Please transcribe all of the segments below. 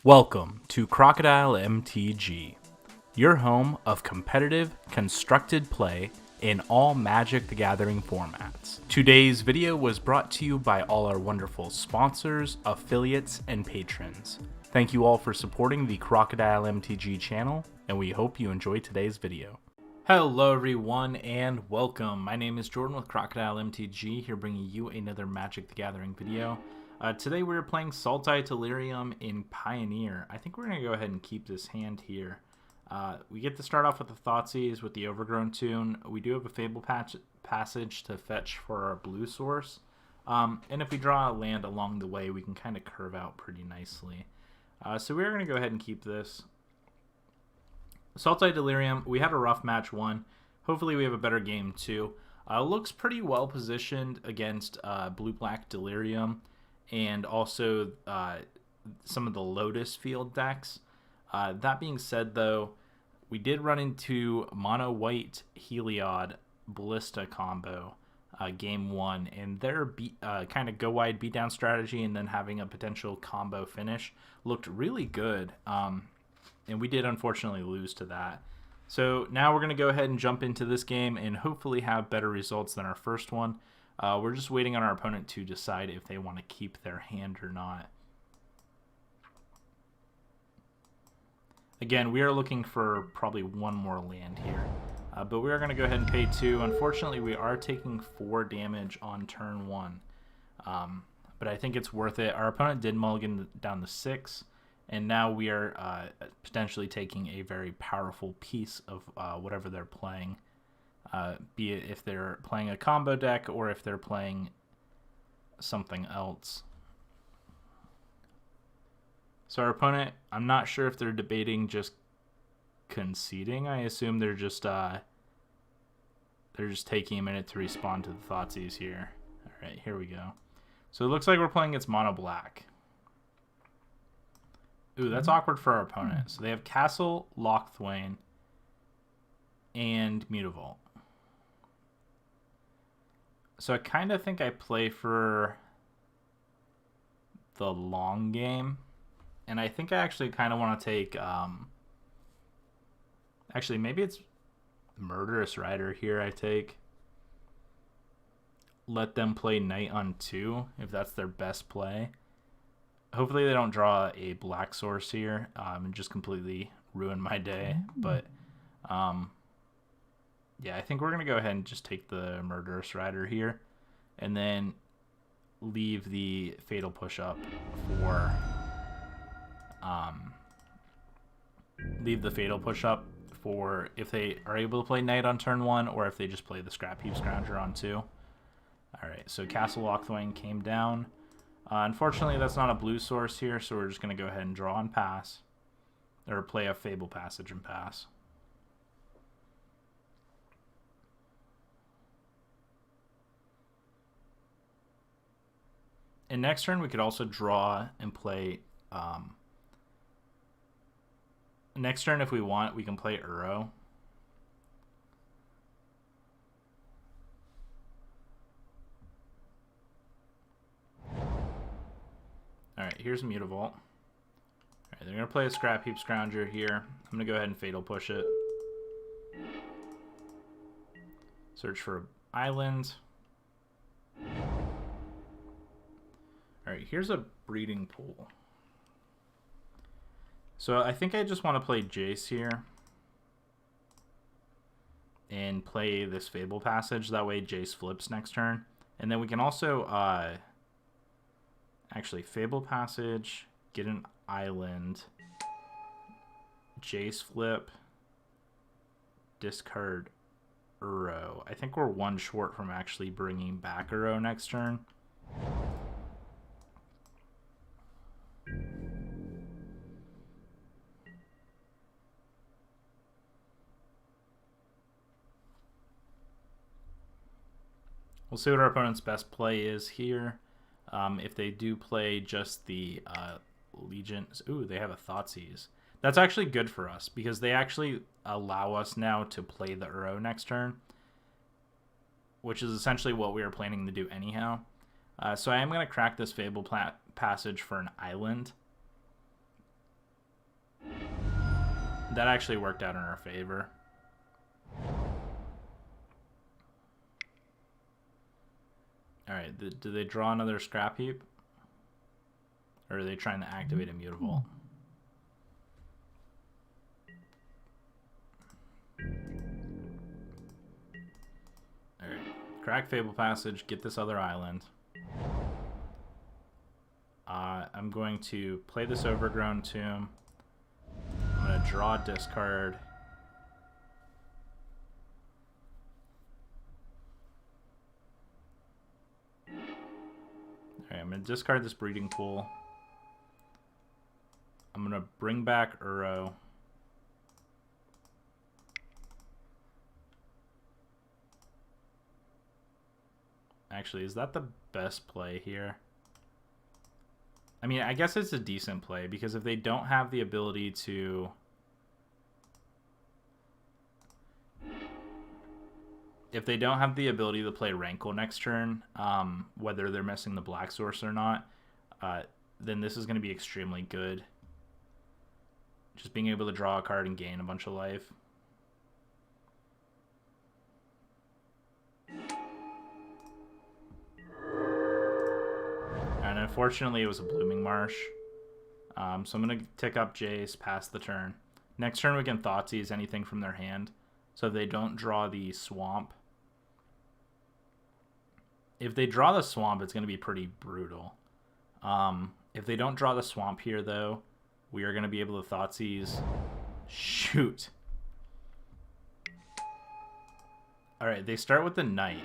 Welcome to Crocodile MTG, your home of competitive, constructed play in all Magic the Gathering formats. Today's video was brought to you by all our wonderful sponsors, affiliates, and patrons. Thank you all for supporting the Crocodile MTG channel, and we hope you enjoy today's video. Hello everyone and welcome. My name is Jordan with Crocodile MTG, here bringing you another Magic the Gathering video. Today we're playing Sultai Delirium in Pioneer. I think we're going to go ahead and keep this hand here. We get to start off with the Thoughtseize with the Overgrown Tune. We do have a Fable Passage to fetch for our blue source. And if we draw a land along the way, we can kind of curve out pretty nicely. So we're going to go ahead and keep this. Sultai Delirium, we had a rough match 1. Hopefully we have a better game 2. Looks pretty well positioned against blue-black Delirium and also some of the Lotus Field decks. That being said, though, we did run into mono-white Heliod Ballista combo game 1, and their kind of go-wide beatdown strategy and then having a potential combo finish looked really good. And we did unfortunately lose to that. So now we're going to go ahead and jump into this game and hopefully have better results than our first one. We're just waiting on our opponent to decide if they want to keep their hand or not. Again, we are looking for probably one more land here. But we are going to go ahead and pay 2. Unfortunately, we are taking 4 damage on turn 1. But I think it's worth it. Our opponent did mulligan down to 6. And now we are potentially taking a very powerful piece of whatever they're playing. Be it if they're playing a combo deck or if they're playing something else. So our opponent, I'm not sure if they're debating just conceding. I assume they're just taking a minute to respond to the Thoughtseize here. All right, here we go. So it looks like we're playing against mono black. Ooh, that's awkward for our opponent. So they have Castle, Lochthwain, and Mutavault. So I kind of think I play for the long game. And I think I actually kind of want to take... actually, maybe it's Murderous Rider here I take. Let them play Knight on 2, if that's their best play. Hopefully they don't draw a black source here and just completely ruin my day. But, yeah, I think we're going to go ahead and just take the Murderous Rider here. And then leave the Fatal Push-Up for... leave the Fatal Push-Up for if they are able to play Knight on turn 1 or if they just play the Scrap Heap Scrounger on 2. Alright, so Castle Lochthwain came down. Unfortunately, that's not a blue source here, so we're just going to go ahead and draw and pass. Or play a Fable Passage and pass. And next turn, we could also draw and play... next turn, if we want, we can play Uro. Alright, here's Mutavault. Alright, they're going to play a Scrap Heap Scrounger here. I'm going to go ahead and Fatal Push it. Search for Island. Alright, here's a Breeding Pool. So I think I just want to play Jace here. And play this Fable Passage. That way Jace flips next turn. And then we can also... actually, Fable Passage, get an Island, Jace flip, discard Uro. I think we're 1 short from actually bringing back Uro next turn. We'll see what our opponent's best play is here. If they do play just the Legions... Ooh, they have a Thoughtseize. That's actually good for us, because they actually allow us now to play the Uro next turn, which is essentially what we were planning to do anyhow. So I am going to crack this Fable Passage for an Island. That actually worked out in our favor. Alright, do they draw another scrap heap? Or are they trying to activate a mutavault? Alright, crack Fable Passage, get this other island. I'm going to play this Overgrown Tomb. I'm going to draw a discard. Alright, I'm going to discard this Breeding Pool. I'm going to bring back Uro. Actually, is that the best play here? I mean, I guess it's a decent play, because if they don't have the ability to... If they don't have the ability to play Rankle next turn, whether they're missing the Black Source or not, then this is going to be extremely good. Just being able to draw a card and gain a bunch of life. And unfortunately, it was a Blooming Marsh. So I'm going to tick up Jace, pass the turn. Next turn, we can Thoughtseize anything from their hand. So if they don't draw the Swamp. If they draw the Swamp, it's going to be pretty brutal. If they don't draw the Swamp here, though, we are going to be able to Thoughtseize. Shoot. Alright, they start with the Knight.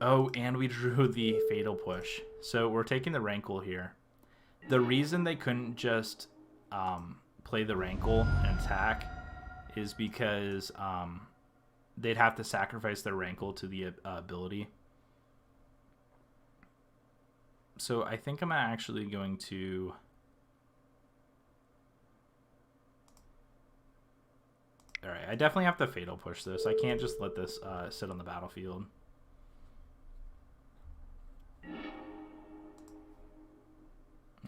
Oh, and we drew the Fatal Push. So we're taking the Rankle here. The reason they couldn't just play the Rankle and attack is because they'd have to sacrifice their Rankle to the ability. So I think I'm actually going to... Alright, I definitely have to Fatal Push this. I can't just let this sit on the battlefield.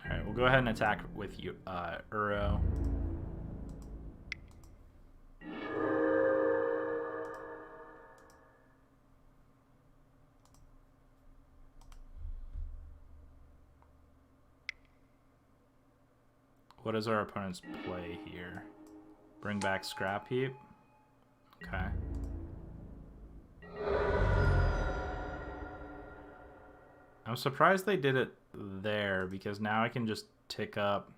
Alright, we'll go ahead and attack with you, Uro. What does our opponent's play here? Bring back Scrap Heap. Okay. I'm surprised they did it there, because now I can just tick up.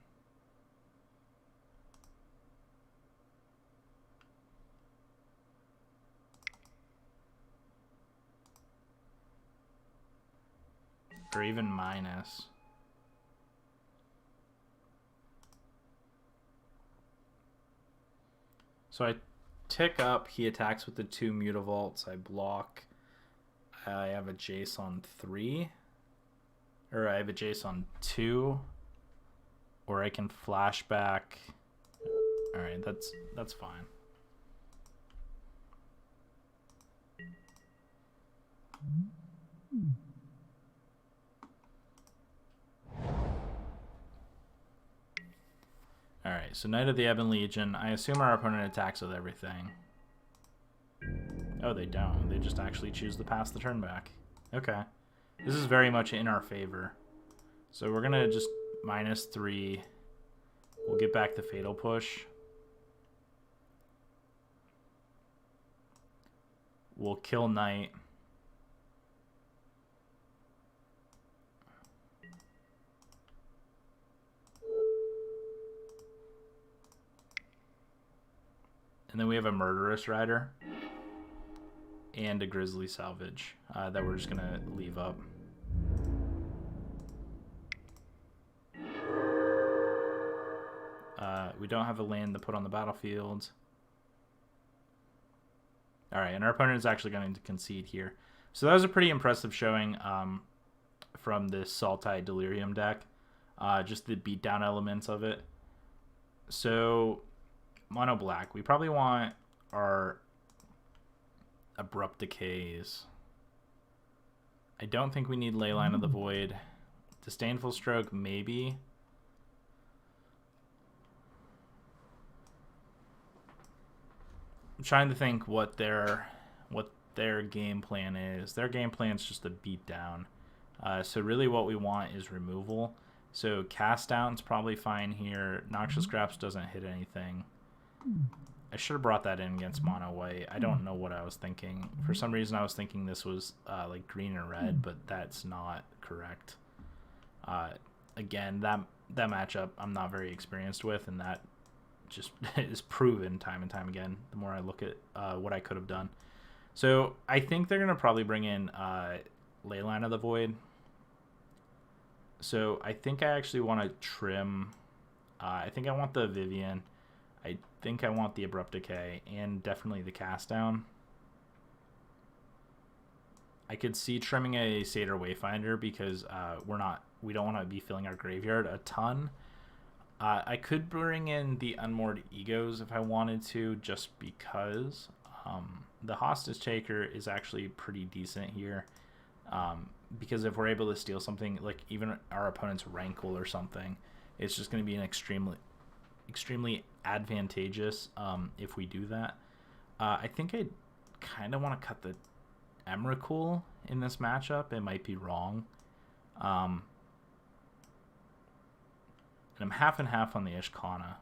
Or even minus. So I tick up, he attacks with the 2 Mutavaults, I block. I have a Jace on 3. Or I have a Jace on 2. Or I can flashback. Alright, that's fine. Alright, so Knight of the Ebon Legion. I assume our opponent attacks with everything. Oh, they don't. They just actually choose to pass the turn back. Okay. This is very much in our favor. So we're going to just -3. We'll get back the Fatal Push. We'll kill Knight. And then we have a Murderous Rider and a Grizzly Salvage that we're just going to leave up. We don't have a land to put on the battlefield. Alright, and our opponent is actually going to concede here. So that was a pretty impressive showing from this Sultai Delirium deck. Just the beatdown elements of it. So... Mono black. We probably want our Abrupt Decays. I don't think we need Leyline of the Void. Disdainful Stroke, maybe. trying to think what their game plan is. Their game plan is just a beat down. So really what we want is removal. So cast down's probably fine here. Noxious Grasp doesn't hit anything. I should have brought that in against mono white. I don't know what I was thinking. For some reason I was thinking this was like green or red, but that's not correct. Again, that matchup I'm not very experienced with, and that just is proven time and time again the more I look at what I could have done. So I think they're going to probably bring in Leyline of the Void. So I think I actually want to trim. I think I want the Vivian. I think I want the Abrupt Decay and definitely the Cast Down. I could see trimming a Satyr Wayfinder because we don't want to be filling our graveyard a ton. I could bring in the Unmoored Egos if I wanted to, just because the Hostage Taker is actually pretty decent here. Because if we're able to steal something, like even our opponent's Rankle or something, it's just going to be an extremely advantageous if we do that. I think I kind of want to cut the Emrakul in this matchup. It might be wrong. And I'm half and half on the Ishkana.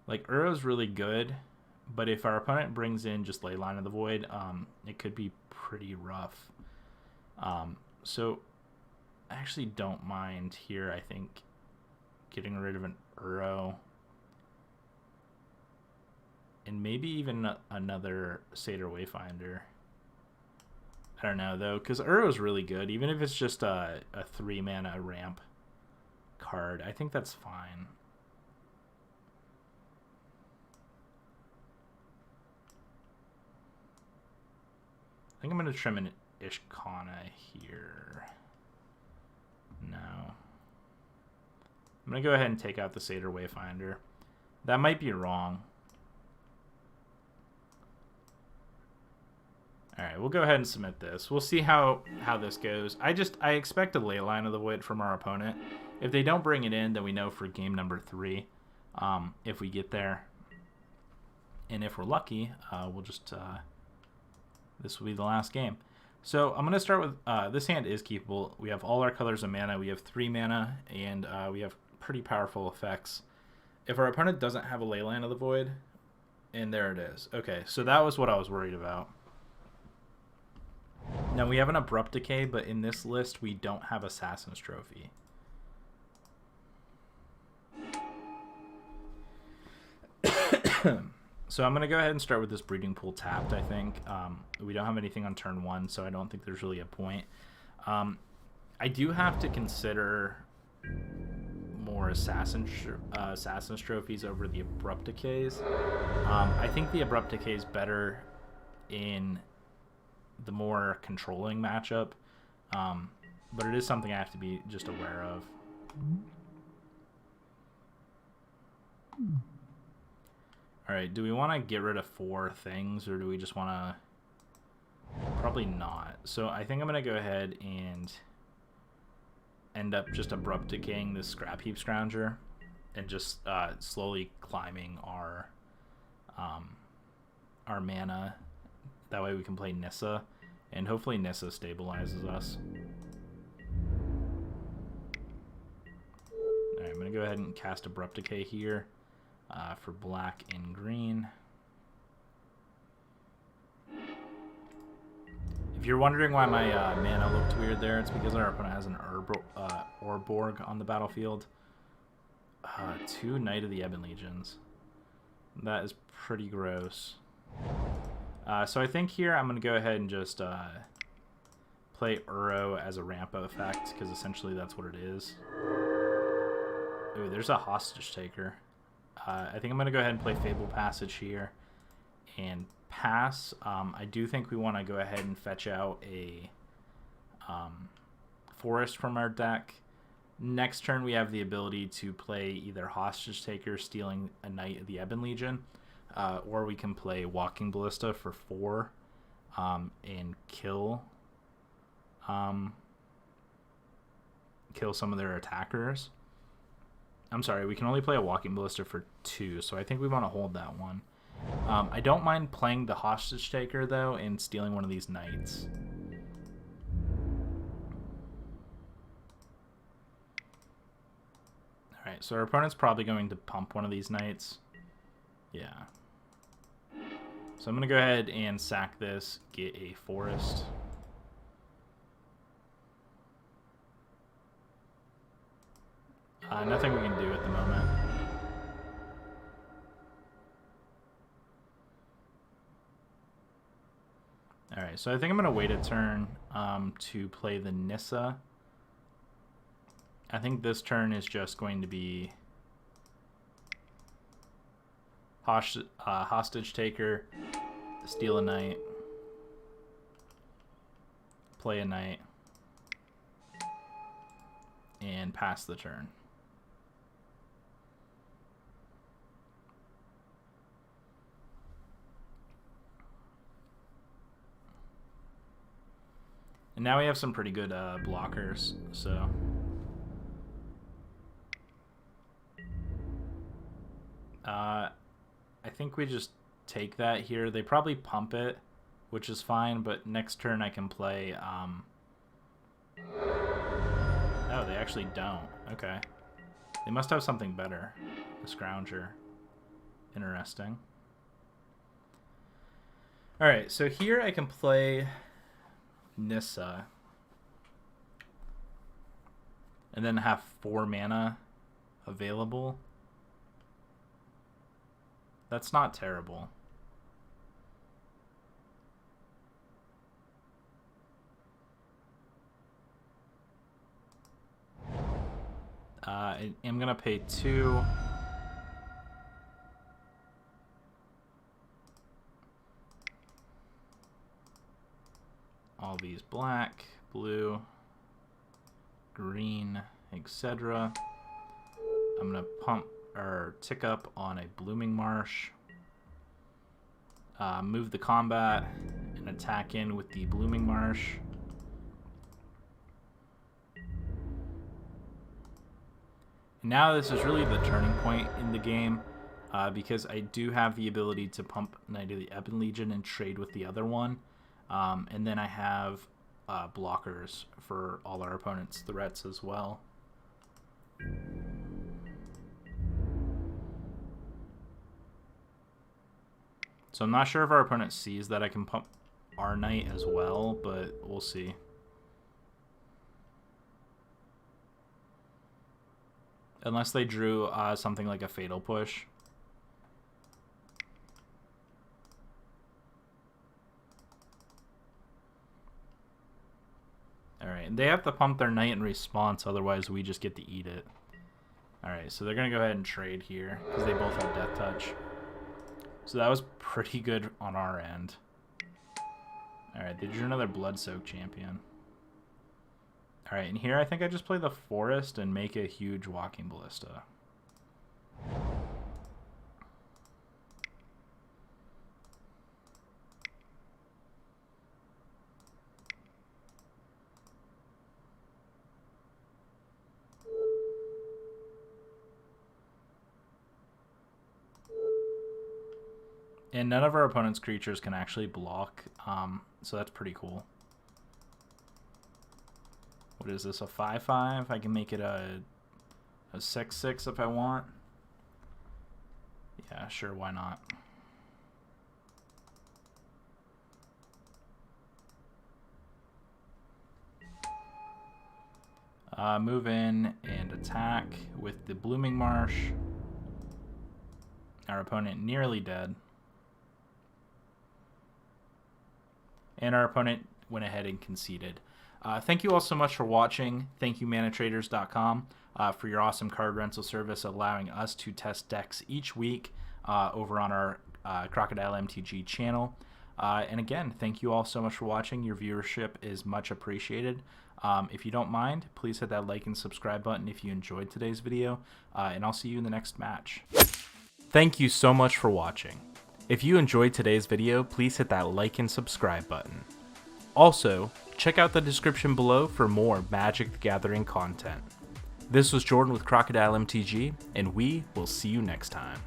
Like, Uro's really good, but if our opponent brings in just Leyline of the Void, it could be pretty rough. So I actually don't mind here, I think, getting rid of an Uro. And maybe even another Satyr Wayfinder. I don't know, though, because Uro's really good. Even if it's just a 3-mana ramp card, I think that's fine. I think I'm going to trim an Ishkana here. No. I'm going to go ahead and take out the Satyr Wayfinder. That might be wrong. Alright, we'll go ahead and submit this. We'll see how this goes. I expect a Leyline of the Void from our opponent. If they don't bring it in, then we know for game number 3, if we get there. And if we're lucky, we'll just... this will be the last game. So I'm going to start with... this hand is keepable. We have all our colors of mana. We have 3 mana, and we have pretty powerful effects. If our opponent doesn't have a Leyline of the Void, and there it is. Okay, so that was what I was worried about. Now we have an Abrupt Decay, but in this list we don't have Assassin's Trophy. So I'm going to go ahead and start with this Breeding Pool tapped, I think. We don't have anything on turn 1, so I don't think there's really a point. I do have to consider more Assassin's Trophies over the Abrupt Decays. I think the Abrupt Decay is better in the more controlling matchup, but it is something I have to be just aware of. Alright, do we want to get rid of 4 things, or do we just want to... Probably not. So I think I'm going to go ahead and end up just Abrupt Decaying this Scrap Heap Scrounger and just slowly climbing our mana. That way we can play Nissa, and hopefully Nissa stabilizes us. Alright, I'm going to go ahead and cast Abrupt Decay here for black and green. If you're wondering why my mana looked weird there, it's because our opponent has an Orborg on the battlefield. 2 Knight of the Ebon Legions. That is pretty gross. So I think here I'm going to go ahead and just play Uro as a ramp effect, because essentially that's what it is. Ooh, there's a Hostage Taker. I think I'm going to go ahead and play Fable Passage here and pass. I do think we want to go ahead and fetch out a Forest from our deck. Next turn we have the ability to play either Hostage Taker, stealing a Knight of the Ebon Legion, or we can play Walking Ballista for 4 and kill some of their attackers. I'm sorry, we can only play a Walking Ballista for 2, so I think we want to hold that one. I don't mind playing the Hostage Taker, though, and stealing one of these Knights. Alright, so our opponent's probably going to pump one of these Knights. Yeah. So I'm going to go ahead and sack this, get a Forest. Nothing we can do at the moment. Alright, so I think I'm going to wait a turn to play the Nissa. I think this turn is just going to be Hostage Taker, steal a Knight, play a Knight, and pass the turn. And now we have some pretty good blockers, so... I think we just take that here. They probably pump it, which is fine, but next turn I can play... Oh, they actually don't. Okay. They must have something better. A Scrounger. Interesting. Alright, so here I can play Nissa. And then have 4 mana available. That's not terrible. I'm going to pay 2. All these black, blue, green, etc. I'm going to pump or tick up on a Blooming Marsh. Move the combat and attack in with the Blooming Marsh. Now this is really the turning point in the game, because I do have the ability to pump Knight of the Ebon Legion and trade with the other one. And then I have blockers for all our opponents' threats as well. So I'm not sure if our opponent sees that I can pump our Knight as well, but we'll see. Unless they drew something like a Fatal Push. Alright, and they have to pump their Knight in response, otherwise we just get to eat it. Alright, so they're going to go ahead and trade here, because they both have Death Touch. So that was pretty good on our end. Alright, they drew another Blood-Soaked Champion. Alright, and here I think I just play the Forest and make a huge Walking Ballista. And none of our opponent's creatures can actually block, so that's pretty cool. What is this, a 5/5? I can make it a 6/6 if I want. Yeah, sure, why not? Move in and attack with the Blooming Marsh. Our opponent nearly dead. And our opponent went ahead and conceded. Thank you all so much for watching. Thank you, manatraders.com, for your awesome card rental service, allowing us to test decks each week over on our Crocodile MTG channel. And again, thank you all so much for watching. Your viewership is much appreciated. If you don't mind, please hit that like and subscribe button if you enjoyed today's video, and I'll see you in the next match. Thank you so much for watching. If you enjoyed today's video, please hit that like and subscribe button. Also, check out the description below for more Magic the Gathering content. This was Jordan with Crocodile MTG, and we will see you next time.